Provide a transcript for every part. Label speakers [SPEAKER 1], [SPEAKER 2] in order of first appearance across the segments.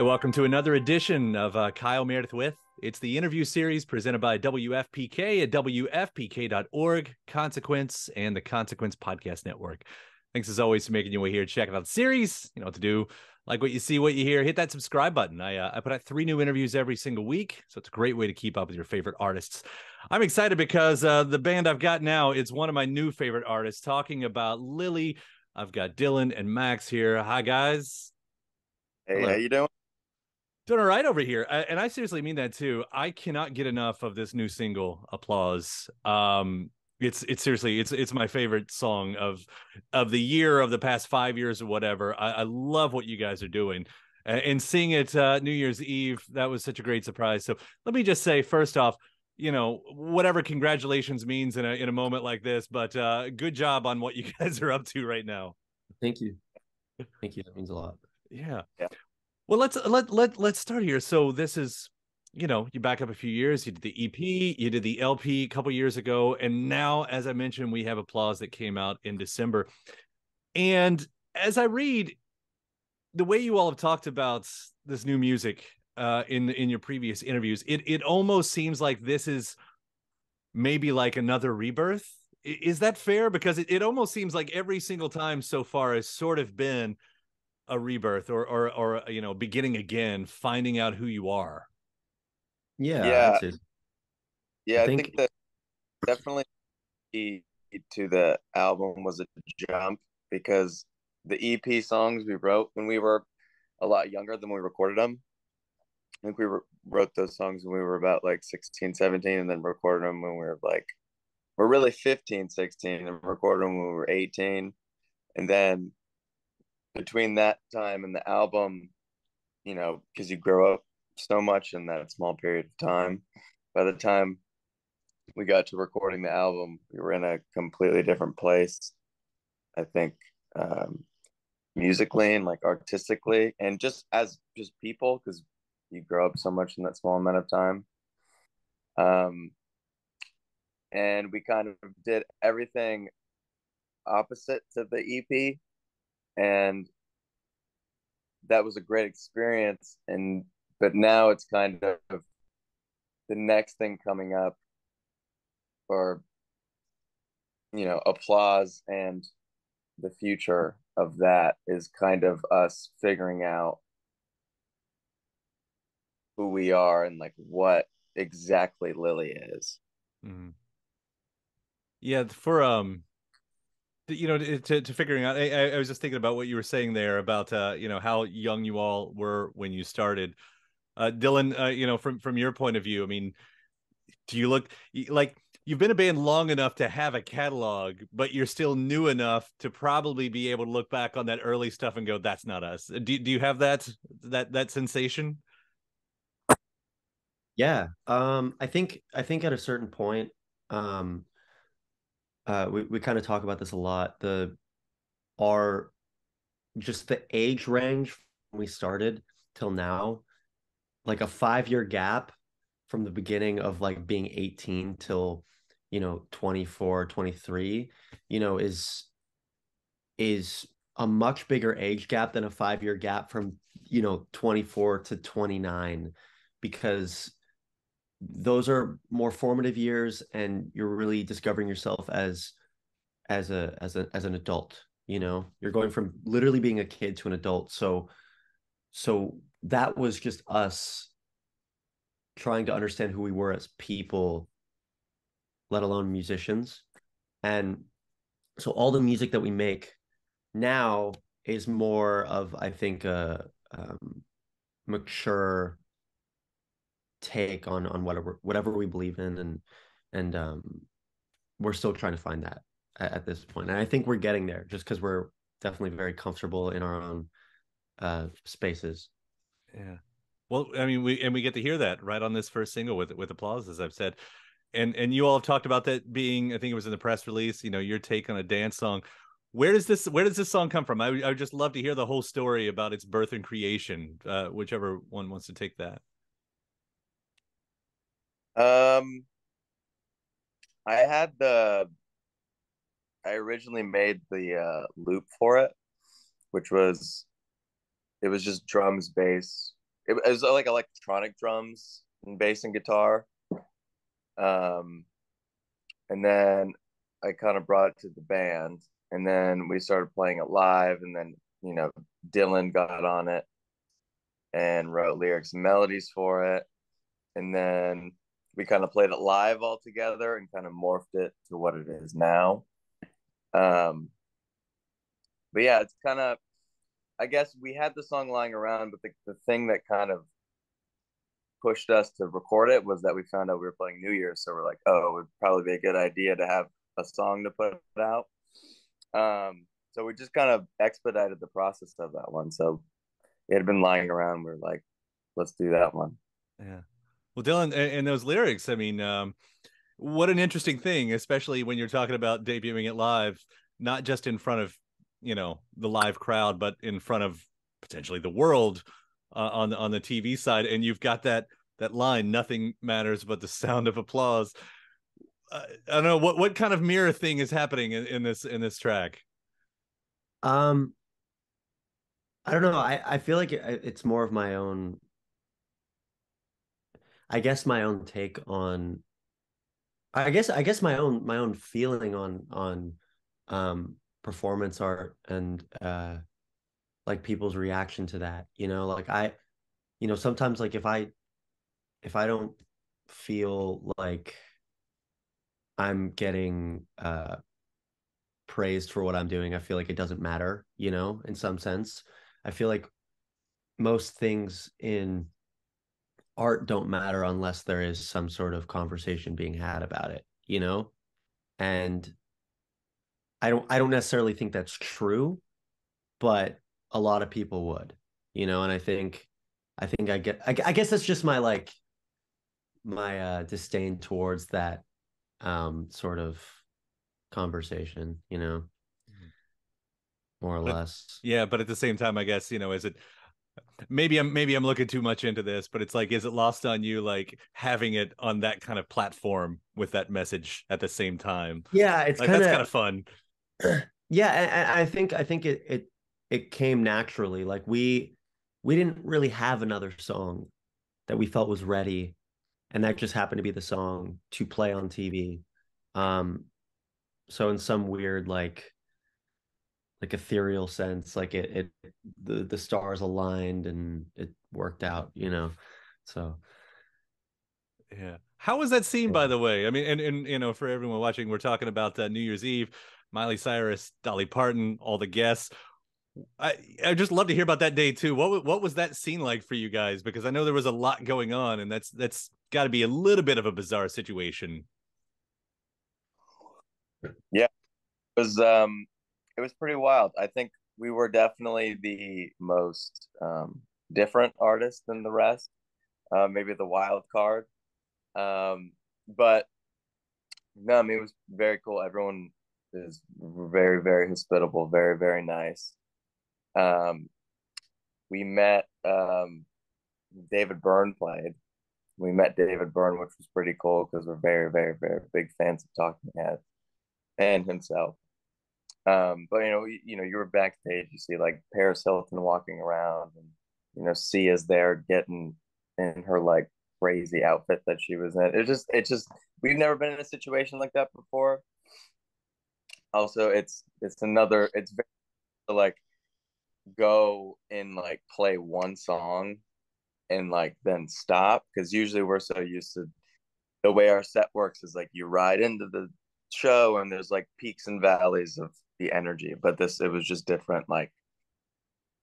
[SPEAKER 1] Hey, welcome to another edition of Kyle Meredith with. It's the interview series presented by WFPK at WFPK.org, Consequence, and the Consequence Podcast Network. Thanks as always for making your way here, checking out the series. You know what to do. Like what you see, what you hear, hit that subscribe button. I put out 3 new interviews every single week, so it's a great way to keep up with your favorite artists. I'm excited because the band I've got now is one of my new favorite artists, talking about Liily. I've got Dylan and Maxx here. Hi, guys.
[SPEAKER 2] Hey, how
[SPEAKER 1] Hello.
[SPEAKER 2] you doing?
[SPEAKER 1] Doing all right over here, and I seriously mean that too. I cannot get enough of this new single, "Applause." It's seriously it's my favorite song of the year, of the past 5 years or whatever. I love what you guys are doing, and seeing it New Year's Eve, that was such a great surprise. So let me just say, first off, you know, whatever congratulations means in a moment like this, but good job on what you guys are up to right now.
[SPEAKER 3] Thank you. Thank you. That means a lot.
[SPEAKER 1] Yeah.
[SPEAKER 2] Yeah.
[SPEAKER 1] Well, let's start here. So this is, you know, you back up a few years. You did the EP, you did the LP a couple years ago, and now, as I mentioned, we have Applause that came out in December. And as I read the way you all have talked about this new music in your previous interviews, it almost seems like this is maybe like another rebirth. Is that fair? Because it almost seems like every single time so far has sort of been a rebirth or you know, beginning again, finding out who you are.
[SPEAKER 3] Yeah, I'd
[SPEAKER 2] Yeah,
[SPEAKER 3] say I
[SPEAKER 2] yeah, I think
[SPEAKER 3] think
[SPEAKER 2] that definitely key to the album was a jump because the EP songs we wrote when we were a lot younger than we recorded them. I think wrote those songs when we were about like 16, 17, and then recorded them when we were like, we're really 15, 16, and recorded them when we were 18. And then between that time and the album, you know, because you grow up so much in that small period of time, by the time we got to recording the album, we were in a completely different place. I think musically and like artistically, and just as just people, because you grow up so much in that small amount of time. Um, and we kind of did everything opposite to the EP, and that was a great experience. And but now it's kind of the next thing coming up, or applause and the future of that is kind of us figuring out who we are and like what exactly Liily is.
[SPEAKER 1] Mm-hmm. Yeah, for you know, to figuring out. I was just thinking about what you were saying there about you know, how young you all were when you started. Dylan, you know, from your point of view, I mean, do you look like you've been a band long enough to have a catalog, but you're still new enough to probably be able to look back on that early stuff and go, "That's not us." Do you have that sensation?
[SPEAKER 3] yeah. I think at a certain point, um, we kind of talk about this a lot. Our just the age range when we started till now, like a 5 year gap from the beginning of like being 18 till 24, 23, is a much bigger age gap than a 5 year gap from 24 to 29, because those are more formative years and you're really discovering yourself as an adult. You're going from literally being a kid to an adult. So that was just us trying to understand who we were as people, let alone musicians. And so all the music that we make now is more of, I think, a mature take on whatever we believe in, and we're still trying to find that at this point. And I think we're getting there just because we're definitely very comfortable in our own spaces.
[SPEAKER 1] Yeah. Well, I mean, we get to hear that right on this first single with Applause, as I've said. And you all have talked about that being, I think it was in the press release, you know, your take on a dance song. Where does this song come from? I would just love to hear the whole story about its birth and creation, whichever one wants to take that.
[SPEAKER 2] Um, I had the I originally made the loop for it, which was it was just drums, bass, it was like electronic drums and bass and guitar. And then I kind of brought it to the band, and then we started playing it live, and then Dylan got on it and wrote lyrics and melodies for it, and then we kind of played it live all together and kind of morphed it to what it is now. But yeah, it's kind of, I guess we had the song lying around, but the thing that kind of pushed us to record it was that we found out we were playing New Year's. So we're like, oh, it would probably be a good idea to have a song to put out. So we just kind of expedited the process of that one. So it had been lying around. We are like, let's do that one.
[SPEAKER 1] Yeah. Well, Dylan, and those lyrics, I mean, what an interesting thing, especially when you're talking about debuting it live, not just in front of, the live crowd, but in front of potentially the world on the TV side. And you've got that line, nothing matters but the sound of applause. I don't know what kind of mirror thing is happening in this track.
[SPEAKER 3] I don't know. I feel like it's more of my own, I guess my own take on, I guess my own feeling on performance art and like people's reaction to that. Like sometimes like if I don't feel like I'm getting praised for what I'm doing, I feel like it doesn't matter, in some sense. I feel like most things in art don't matter unless there is some sort of conversation being had about it, And I don't necessarily think that's true, but a lot of people would, and I guess that's just my my disdain towards that sort of conversation, more or less.
[SPEAKER 1] Yeah, but at the same time, I guess, is it maybe I'm looking too much into this, but it's like, is it lost on you, like having it on that kind of platform with that message at the same time?
[SPEAKER 3] Yeah, it's
[SPEAKER 1] like
[SPEAKER 3] kind
[SPEAKER 1] that's
[SPEAKER 3] of
[SPEAKER 1] kind of fun.
[SPEAKER 3] Yeah, I think it came naturally. Like we didn't really have another song that we felt was ready, and that just happened to be the song to play on TV. So in some weird like ethereal sense, like the stars aligned and it worked out, So
[SPEAKER 1] Yeah. How was that scene, by the way? I mean, and for everyone watching, we're talking about New Year's Eve, Miley Cyrus, Dolly Parton, all the guests. I just love to hear about that day too. What was that scene like for you guys? Because I know there was a lot going on, and that's got to be a little bit of a bizarre situation.
[SPEAKER 2] Yeah, it was pretty wild. I think we were definitely the most different artist than the rest. Maybe the wild card. But no, I mean, it was very cool. Everyone is very, very hospitable, very, very nice. We met David Byrne played. We met David Byrne, which was pretty cool because we're very, very, very big fans of Talking Heads and himself. But you were backstage. You see like Paris Hilton walking around, and Sia's there getting in her like crazy outfit that she was in. It's just we've never been in a situation like that before. Also, it's very like go and like play one song and like then stop, because usually we're so used to the way our set works is like you ride into the show and there's like peaks and valleys of the energy, but it was just different, like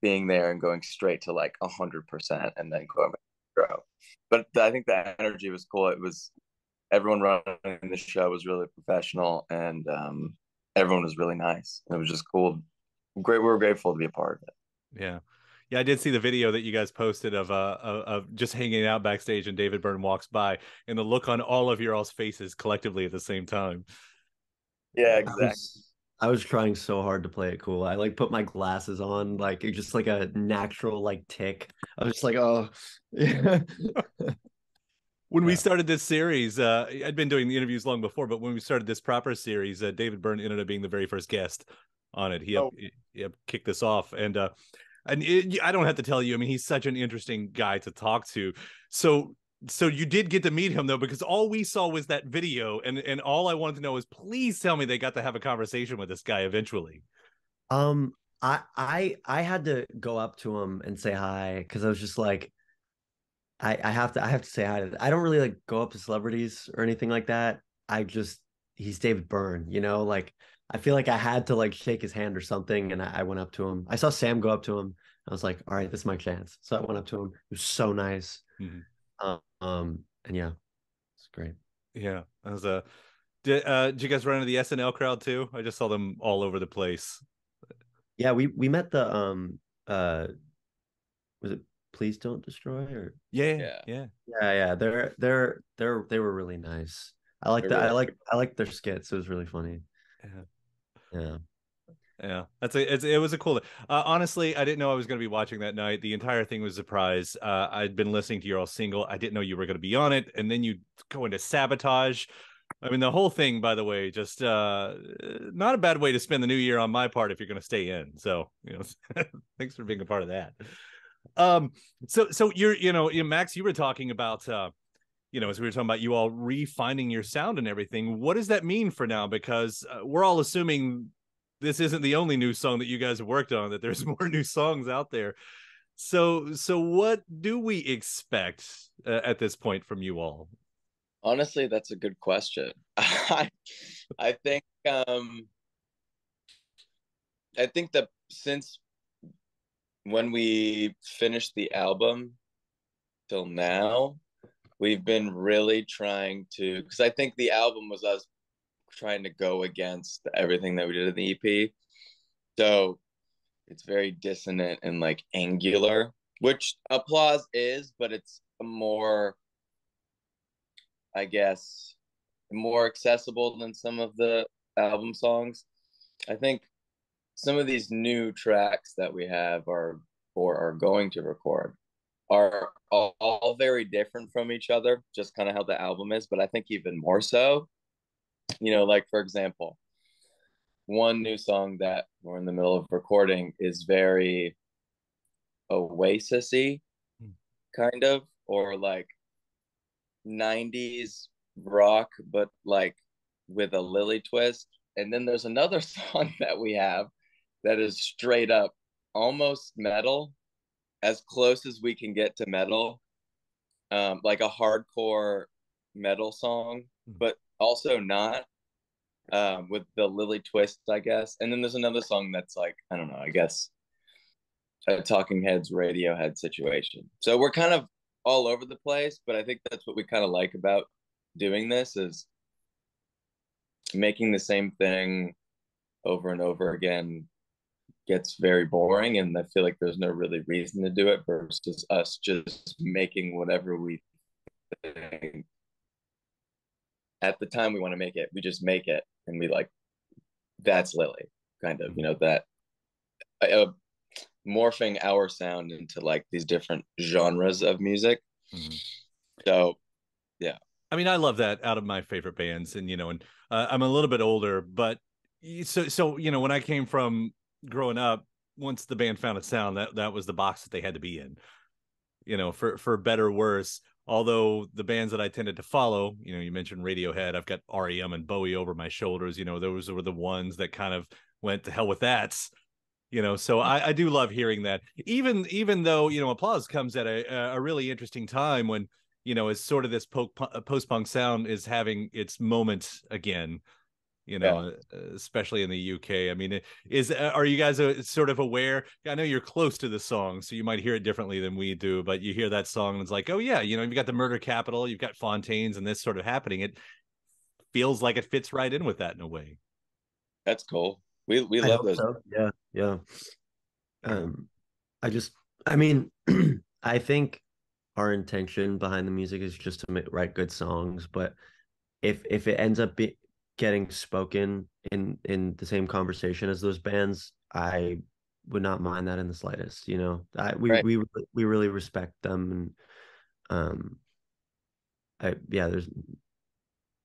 [SPEAKER 2] being there and going straight to like 100% and then going back to grow. But I think the energy was cool. It was everyone running the show was really professional, and everyone was really nice. It was just cool. Great. We were grateful to be a part of it.
[SPEAKER 1] Yeah. Yeah, I did see the video that you guys posted of just hanging out backstage, and David Byrne walks by, and the look on all of your all's faces collectively at the same time.
[SPEAKER 2] Yeah, exactly.
[SPEAKER 3] I was trying so hard to play it cool. I like put my glasses on, like it just like a natural like tick. I was just like, oh, yeah.
[SPEAKER 1] When we started this series, I'd been doing the interviews long before, but when we started this proper series, David Byrne ended up being the very first guest on it. He helped kick this off, and And I don't have to tell you, I mean, he's such an interesting guy to talk to. So you did get to meet him though, because all we saw was that video, and all I wanted to know is, please tell me they got to have a conversation with this guy eventually.
[SPEAKER 3] Um, I had to go up to him and say hi because I was just like, I have to say hi to. I don't really like go up to celebrities or anything like that. I just he's David Byrne, you know, like I feel like I had to like shake his hand or something, and I went up to him. I saw Sam go up to him. I was like, all right, this is my chance. So I went up to him. He was so nice.
[SPEAKER 1] Mhm.
[SPEAKER 3] And yeah, it's great.
[SPEAKER 1] Yeah, that was a. Did you guys run into the SNL crowd too? I just saw them all over the place.
[SPEAKER 3] Yeah, we met the was it Please Don't Destroy or
[SPEAKER 1] Yeah,
[SPEAKER 2] Yeah,
[SPEAKER 1] yeah,
[SPEAKER 3] yeah, they were really nice. I like
[SPEAKER 2] they're
[SPEAKER 3] that.
[SPEAKER 2] really
[SPEAKER 3] I like their skits. It was really funny.
[SPEAKER 1] yeah.
[SPEAKER 3] Yeah.
[SPEAKER 1] Yeah, it was a cool. Honestly, I didn't know I was going to be watching that night. The entire thing was a surprise. I'd been listening to You're All Single. I didn't know you were going to be on it, and then you go into Sabotage. I mean, the whole thing, by the way, just not a bad way to spend the new year on my part if you're going to stay in. So, thanks for being a part of that. Um, so Max, you were talking about as we were talking about you all refining your sound and everything. What does that mean for now? Because we're all assuming this isn't the only new song that you guys have worked on, that there's more new songs out there. So what do we expect at this point from you all?
[SPEAKER 2] honestly, that's a good question. I think I think that since when we finished the album till now, we've been really trying to, because I think the album was us trying to go against everything that we did in the EP. So it's very dissonant and like angular, which Applause is, but it's a more, I guess, more accessible than some of the album songs. I think some of these new tracks that we have are going to record are all very different from each other, just kind of how the album is, but I think even more so. Like for example, one new song that we're in the middle of recording is very Oasis-y, kind of, or like 90s rock, but like with a Liily twist. And then there's another song that we have that is straight up almost metal, as close as we can get to metal, like a hardcore metal song, but also not, with the Liily twist, I guess. And then there's another song that's like, I don't know, I guess a Talking Heads, Radiohead situation. So we're kind of all over the place, but I think that's what we kind of like about doing this is making the same thing over and over again gets very boring, and I feel like there's no really reason to do it versus us just making whatever we think at the time we want to make it. We just make it, and we like that's Liily, kind of, that uh, morphing our sound into like these different genres of music.
[SPEAKER 1] Mm-hmm.
[SPEAKER 2] So yeah.
[SPEAKER 1] I mean, I love that out of my favorite bands, and I'm a little bit older, but so when I came from growing up, once the band found a sound, that was the box that they had to be in, for better or worse. Although the bands that I tended to follow, you mentioned Radiohead, I've got REM and Bowie over my shoulders. Those were the ones that kind of went to hell with that. So I do love hearing that, even though Applause comes at a really interesting time when as sort of this post-punk sound is having its moment again,
[SPEAKER 2] Yeah.
[SPEAKER 1] especially in the UK. I mean, are you guys sort of aware? I know you're close to the song, so you might hear it differently than we do, but you hear that song and it's like, oh yeah, you've got the murder capital, you've got Fontaines and this sort of happening. It feels like it fits right in with that in a way.
[SPEAKER 2] That's cool. We
[SPEAKER 3] I
[SPEAKER 2] love
[SPEAKER 3] hope
[SPEAKER 2] those.
[SPEAKER 3] so. Yeah, yeah. Um, I just, I mean, I think our intention behind the music is just to write good songs, but if it ends up getting spoken in the same conversation as those bands, I would not mind that in the slightest.
[SPEAKER 2] Right.
[SPEAKER 3] We really respect them, and there's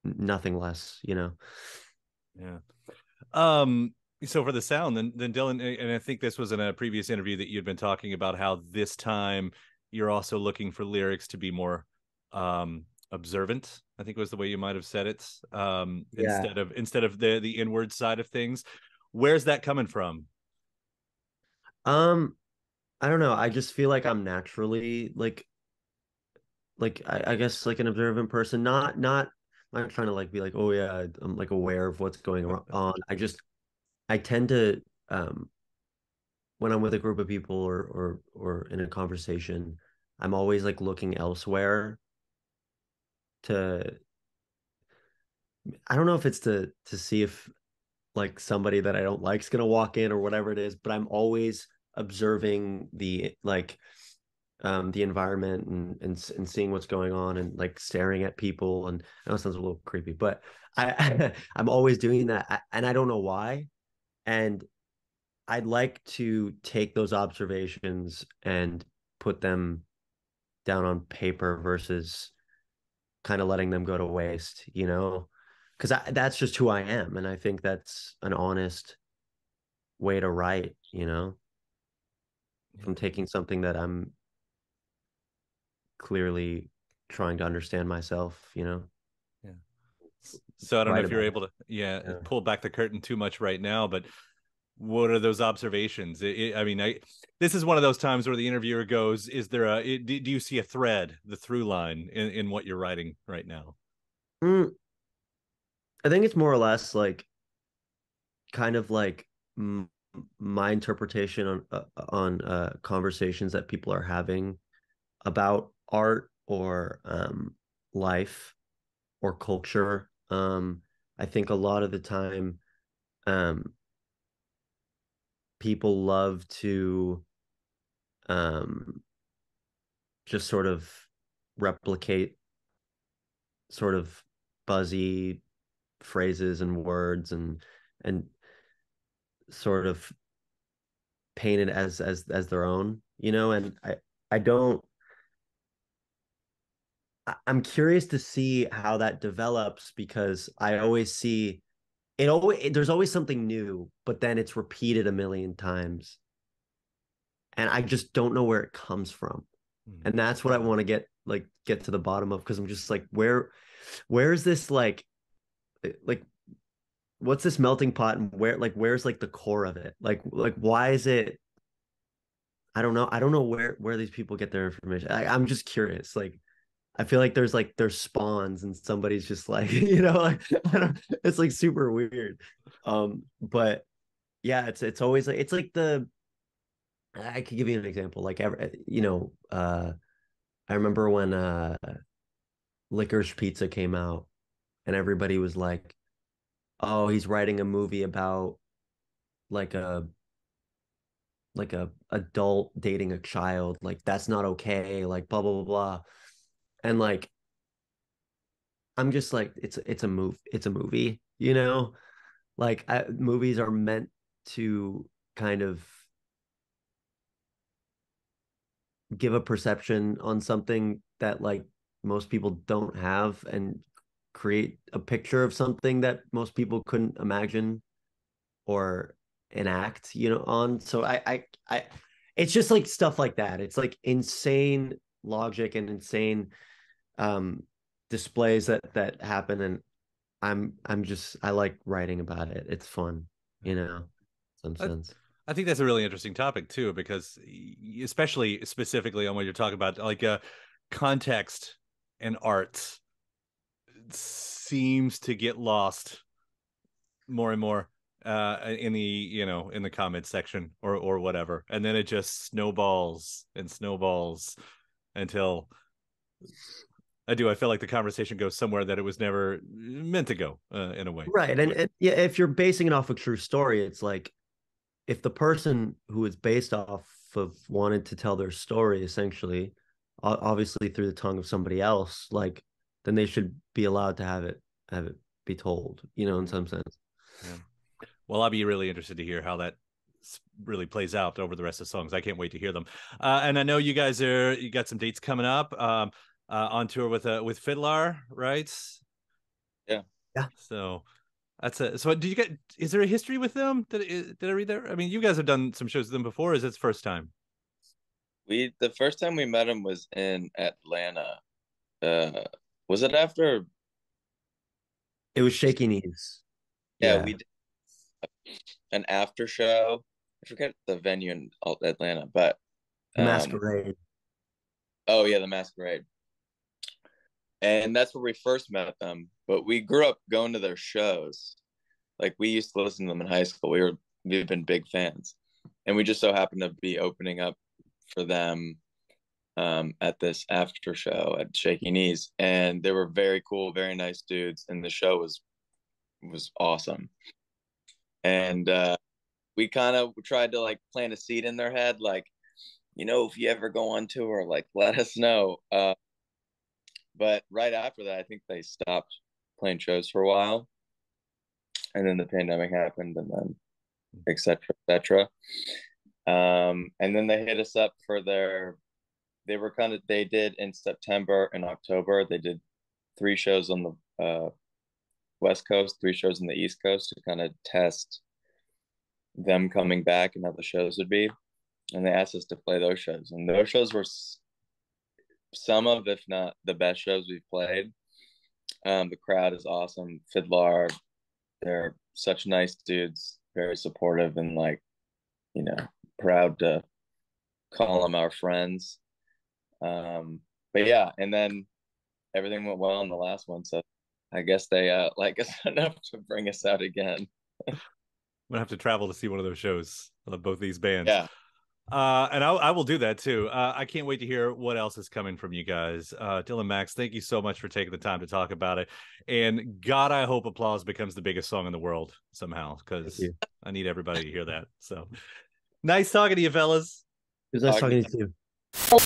[SPEAKER 3] nothing less.
[SPEAKER 1] Yeah. So for the sound, then Dylan, and I think this was in a previous interview that you'd been talking about how this time you're also looking for lyrics to be more observant, I think was the way you might have said it,
[SPEAKER 3] Yeah.
[SPEAKER 1] instead of the inward side of things. Where's that coming from?
[SPEAKER 3] Um, I don't know. I just feel like I'm naturally I guess like an observant person. I'm not trying to like be like, oh yeah, I'm like aware of what's going on. I tend to when I'm with a group of people or in a conversation, I'm always like looking elsewhere to I don't know if it's to see if like somebody that I don't like is gonna walk in or whatever it is, but I'm always observing the environment and seeing what's going on and like staring at people. And I know it sounds a little creepy, but I'm always doing that, and I don't know why. And I'd like to take those observations and put them down on paper versus kind of letting them go to waste, because that's just who I am, and I think that's an honest way to write. From taking something that I'm clearly trying to understand myself.
[SPEAKER 1] Yeah. So I don't know
[SPEAKER 3] Write
[SPEAKER 1] if you're
[SPEAKER 3] about it.
[SPEAKER 1] able to, yeah,
[SPEAKER 3] Yeah.
[SPEAKER 1] pull back the curtain too much right now, but what are those observations? I mean, this is one of those times where the interviewer goes, "Is there do you see a thread, the through line in what you're writing right now?"
[SPEAKER 3] Mm, I think it's more or less like kind of like my interpretation on conversations that people are having about art or life or culture. I think a lot of the time, um, people love to um, just sort of replicate sort of buzzy phrases and words and sort of paint it as their own, and I don't I'm curious to see how that develops because I always see there's always something new, but then it's repeated a million times. And I just don't know where it comes from.
[SPEAKER 1] Hmm.
[SPEAKER 3] And that's what I want to get to the bottom of because I'm just like, where is this like what's this melting pot and where's like the core of it? Like why is it I don't know where these people get their information. I'm just curious. Like I feel like there's spawns and somebody's just like, like I don't it's like super weird. But yeah, it's always like it's like the I could give you an example. Like I remember when Licorice Pizza came out and everybody was like, "Oh, he's writing a movie about like a adult dating a child. Like that's not okay. Like blah blah blah blah." And like I'm just like it's a movie. Like movies are meant to kind of give a perception on something that like most people don't have and create a picture of something that most people couldn't imagine or enact, on. So I it's just like stuff like that. It's like insane logic and insane um displays that happen, and I like writing about it. It's fun, some
[SPEAKER 1] I,
[SPEAKER 3] sense.
[SPEAKER 1] I think that's a really interesting topic too, because especially specifically on what you're talking about, like context and art seems to get lost more and more in the in the comment section or whatever, and then it just snowballs and snowballs until I feel like the conversation goes somewhere that it was never meant to go, in a way.
[SPEAKER 3] Right. And yeah, if you're basing it off a true story, it's like if the person who is based off of wanted to tell their story essentially, obviously through the tongue of somebody else, like then they should be allowed to have it be told, in some sense.
[SPEAKER 1] Yeah. Well, I'll be really interested to hear how that really plays out over the rest of the songs. I can't wait to hear them. And I know you got some dates coming up, on tour with Fidlar, right?
[SPEAKER 2] Yeah.
[SPEAKER 3] Yeah.
[SPEAKER 1] So That's a so. Did you get? Is there a history with them? Did I read that? I mean, you guys have done some shows with them before. Is it the first time?
[SPEAKER 2] The first time we met him was in Atlanta. Uh, was it after?
[SPEAKER 3] It was Shaky Knees.
[SPEAKER 2] Yeah,
[SPEAKER 3] Yeah.
[SPEAKER 2] we did an after show. I forget the venue in Atlanta, but
[SPEAKER 3] The Masquerade.
[SPEAKER 2] oh yeah, the Masquerade. And that's where we first met them. But we grew up going to their shows. Like we used to listen to them in high school. We've been big fans, and we just so happened to be opening up for them at this after show at Shaky Knees, and they were very cool, very nice dudes, and the show was awesome. And we kind of tried to like plant a seed in their head, like, if you ever go on tour, like let us know. But right after that, I think they stopped playing shows for a while, and then the pandemic happened, and then et cetera, et cetera. And then they hit us up for they did in September and October, they did 3 shows on the West Coast, 3 shows on the East Coast to kind of test them coming back and how the shows would be. And they asked us to play those shows. And those shows were some of, if not the best shows we've played. The crowd is awesome. Fidlar, they're such nice dudes, very supportive, and like, proud to call them our friends. But yeah, and then everything went well in the last one, so I guess they like us enough to bring us out again.
[SPEAKER 1] I'm gonna have to travel to see one of those shows of both these bands.
[SPEAKER 2] Yeah.
[SPEAKER 1] And I will do that too. I can't wait to hear what else is coming from you guys. Dylan, Maxx, thank you so much for taking the time to talk about it. And God, I hope Applause becomes the biggest song in the world somehow, because I need everybody to hear that. So nice talking to you, fellas.
[SPEAKER 3] It was nice talking to you too.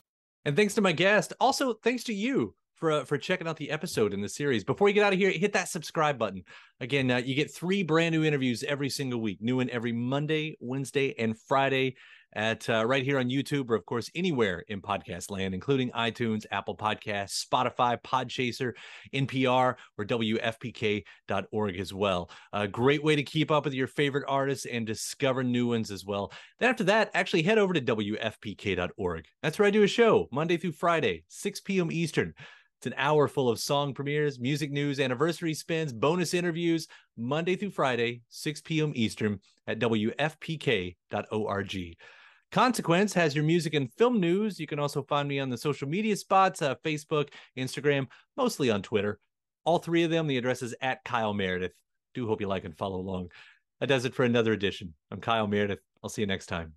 [SPEAKER 1] And thanks to my guest. Also, thanks to you for checking out the episode in the series. Before you get out of here, hit that subscribe button. Again, you get 3 brand new interviews every single week. New one every Monday, Wednesday, and Friday at right here on YouTube, or of course anywhere in podcast land, including iTunes, Apple Podcasts, Spotify, Podchaser, NPR, or WFPK.org as well. A great way to keep up with your favorite artists and discover new ones as well. Then after that, actually head over to WFPK.org. That's where I do a show Monday through Friday, 6 p.m. Eastern. It's an hour full of song premieres, music news, anniversary spins, bonus interviews, Monday through Friday, 6 p.m. Eastern at WFPK.org. Consequence has your music and film news. You can also find me on the social media spots, Facebook, Instagram, mostly on Twitter. All 3 of them, the address is at Kyle Meredith. Do hope you like and follow along. That does it for another edition. I'm Kyle Meredith. I'll see you next time.